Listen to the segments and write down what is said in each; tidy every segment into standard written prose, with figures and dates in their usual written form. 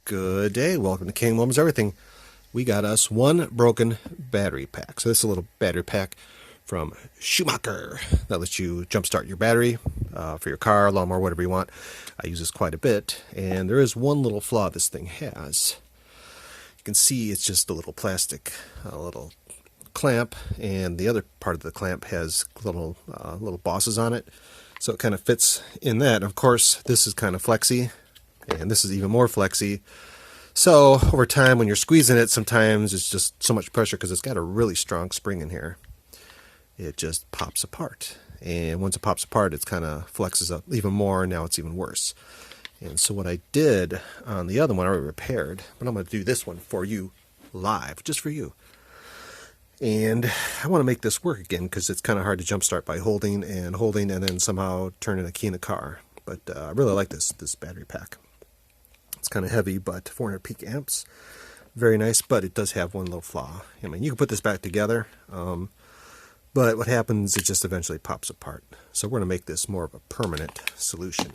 Good day. Welcome to King Williams Everything. We got us one broken battery pack. So this is a little battery pack from Schumacher that lets you jumpstart your battery for your car, lawnmower, whatever you want. I use this quite a bit, and there is one little flaw this thing has. You can see it's just a little plastic, little clamp, and the other part of the clamp has little bosses on it, so it kind of fits in that. Of course, this is kind of flexy, and this is even more flexy. So over time, when you're squeezing it, sometimes it's just so much pressure because it's got a really strong spring in here. It just pops apart, and once it pops apart, it kind of flexes up even more, and now it's even worse. And so what I did on the other one, I already repaired, but I'm going to do this one for you live, just for you. And I want to make this work again because it's kind of hard to jumpstart by holding and then somehow turning a key in a car. But I really like this battery pack. It's kind of heavy, but 400 peak amps, very nice. But it does have one little flaw. I mean, you can put this back together, but what happens? It just eventually pops apart. So we're going to make this more of a permanent solution.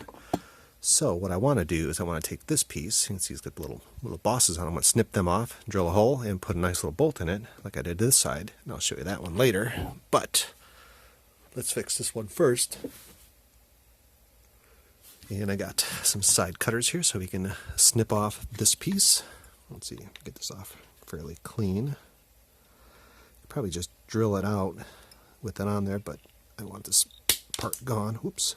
So what I want to do is I want to take this piece. You can see it's got little bosses on it. I'm going to snip them off, drill a hole, and put a nice little bolt in it, like I did this side. And I'll show you that one later. But let's fix this one first. And I got some side cutters here so we can snip off this piece. Let's see, get this off fairly clean. Probably just drill it out with it on there, but I want this part gone. Whoops.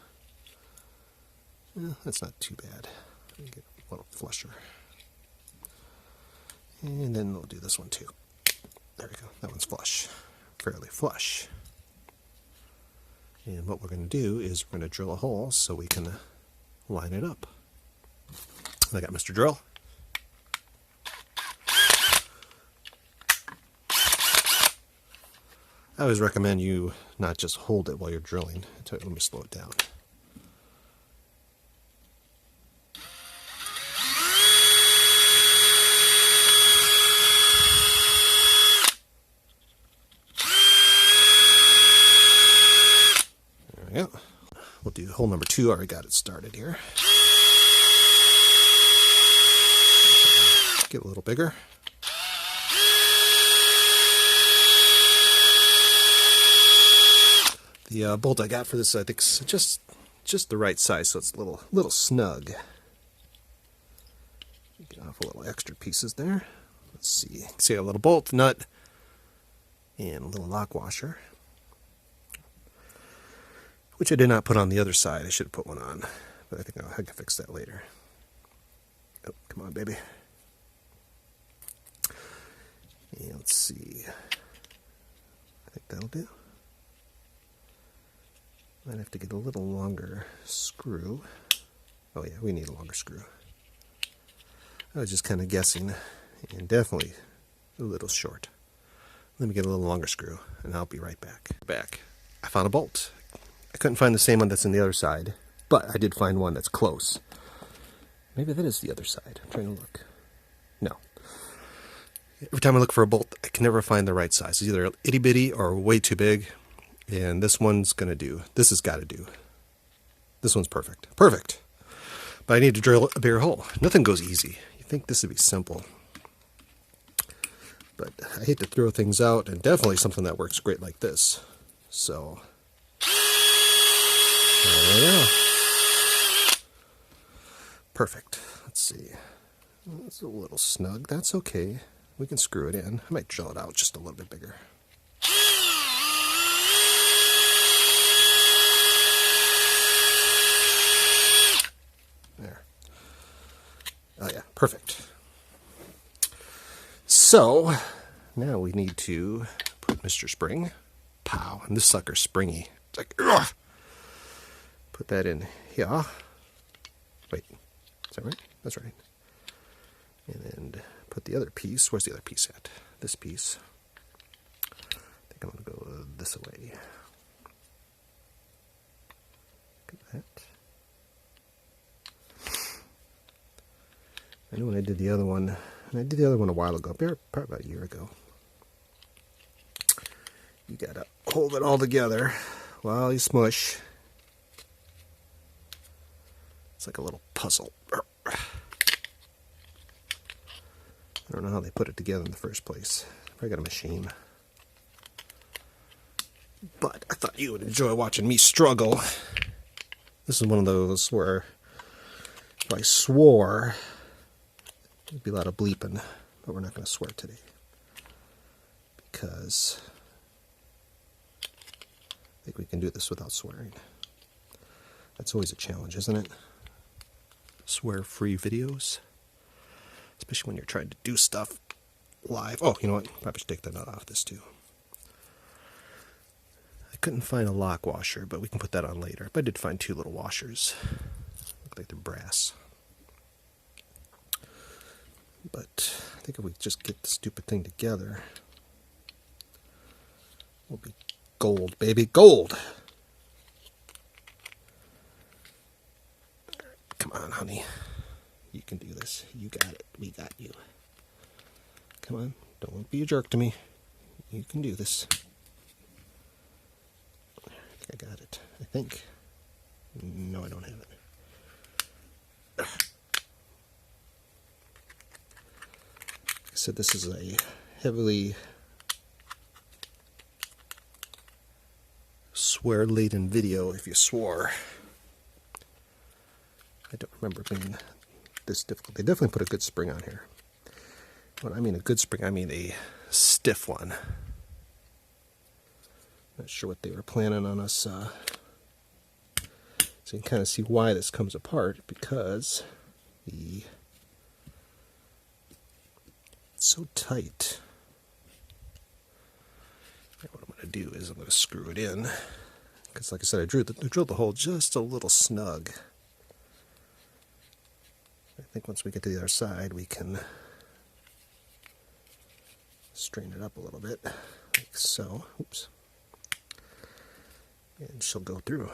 Yeah, that's not too bad. Let me get a little flusher. And then we'll do this one too. There we go. That one's flush. Fairly flush. And what we're going to do is we're going to drill a hole so we can line it up. I got Mr. Drill. I always recommend you not just hold it while you're drilling. Let me slow it down. There we go. We'll do hole number 2. I already got it started here. Get a little bigger. The bolt I got for this, I think, is just the right size, so it's a little snug. Get off a little extra pieces there. Let's see. See a little bolt nut and a little lock washer, which I did not put on the other side. I should have put one on, but I think I can fix that later. Oh, come on, baby. And let's see. I think that'll do. Might have to get a little longer screw. Oh yeah, we need a longer screw. I was just kind of guessing, and definitely a little short. Let me get a little longer screw, and I'll be right back. I found a bolt. I couldn't find the same one that's on the other side, but I did find one that's close. Maybe that is the other side. I'm trying to look. No. Every time I look for a bolt, I can never find the right size. It's either itty bitty or way too big. And this one's going to do. This has got to do. This one's perfect. Perfect. But I need to drill a bigger hole. Nothing goes easy. You think this would be simple. But I hate to throw things out, and definitely something that works great like this. So, there we go. Perfect. Let's see. It's a little snug. That's okay. We can screw it in. I might drill it out just a little bit bigger. There. Oh yeah, perfect. So, now we need to put Mr. Spring. Pow. And this sucker's springy. It's like, ugh. Put that in here. Wait, is that right? That's right. And then put the other piece. Where's the other piece at? This piece. I think I'm going to go this way. Look at that. I know when I did the other one, and I did the other one a while ago, probably about a year ago. You gotta hold it all together while you smush. It's like a little puzzle. don't know how they put it together in the first place. Probably got a machine. But I thought you would enjoy watching me struggle. This is one of those where if I swore, there'd be a lot of bleeping, but we're not going to swear today. Because I think we can do this without swearing. That's always a challenge, isn't it? Swear-free videos. Especially when you're trying to do stuff live. Oh, you know what? Probably should take the nut off this too. I couldn't find a lock washer, but we can put that on later. But I did find 2 little washers. Look like they're brass. But I think if we just get the stupid thing together, we'll be gold, baby, gold! Come on, honey. You can do this. You got it. We got you. Come on. Don't be a jerk to me. You can do this. I think I got it. I think. No, I don't have it. Like I said, this is a heavily swear-laden video if you swore. I don't remember it being this difficult. They definitely put a good spring on here. When I mean a good spring, I mean a stiff one. Not sure what they were planning on us. So you can kind of see why this comes apart, because it's so tight. And what I'm going to do is I'm going to screw it in, because like I said, I drilled the hole just a little snug. I think once we get to the other side, we can strain it up a little bit, like so. Oops. And she'll go through.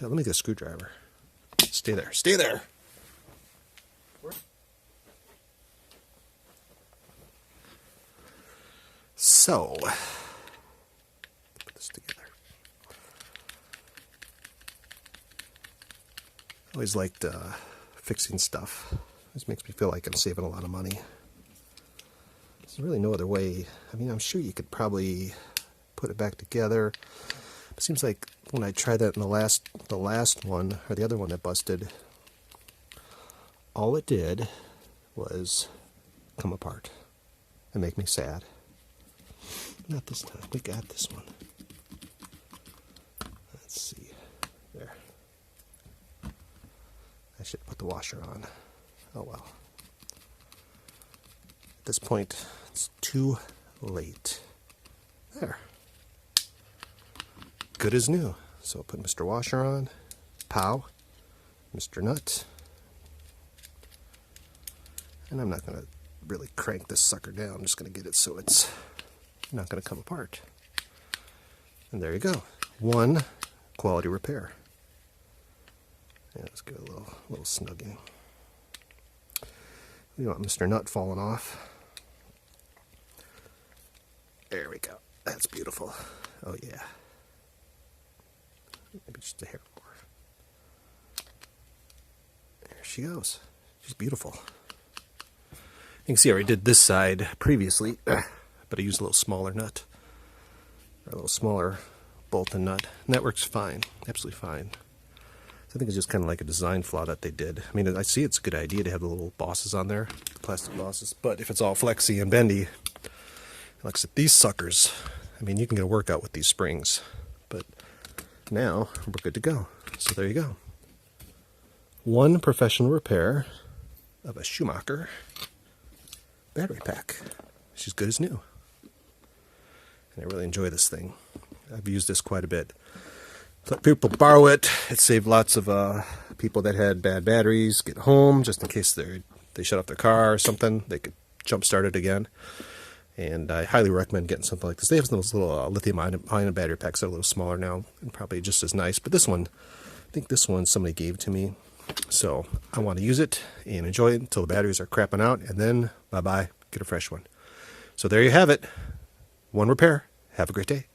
Let me get a screwdriver. Stay there. Stay there! So, put this together. I always liked fixing stuff. This makes me feel like I'm saving a lot of money. There's really no other way. I mean, I'm sure you could probably put it back together. It seems like when I tried that in the last one, or the other one that busted, all it did was come apart and make me sad. Not this time. We got this one. Let's see. There. I should put the washer on. Oh well. At this point, it's too late. There. Good as new. So I'll put Mr. Washer on. Pow. Mr. Nut. And I'm not going to really crank this sucker down. I'm just going to get it so it's not going to come apart. And there you go. One quality repair. Yeah, let's give it a little snugging. We don't want Mr. Nut falling off. There we go. That's beautiful. Oh yeah. Maybe just a hair more. There she goes. She's beautiful. You can see I already did this side previously, but I used a little smaller nut, or a little smaller bolt and nut, and that works fine, absolutely fine. So I think it's just kind of like a design flaw that they did. I mean, I see it's a good idea to have the little bosses on there, the plastic bosses, but if it's all flexy and bendy, like I said, these suckers, I mean, you can get a workout with these springs, but now we're good to go. So there you go. One professional repair of a Schumacher battery pack. She's good as new. And I really enjoy this thing. I've used this quite a bit. Let people borrow it. It saved lots of people that had bad batteries get home, just in case they shut off their car or something. They could jump start it again. And I highly recommend getting something like this. They have those little lithium-ion battery packs that are a little smaller now and probably just as nice. But this one, I think this one somebody gave to me. So I want to use it and enjoy it until the batteries are crapping out. And then, bye-bye, get a fresh one. So there you have it. One repair. Have a great day.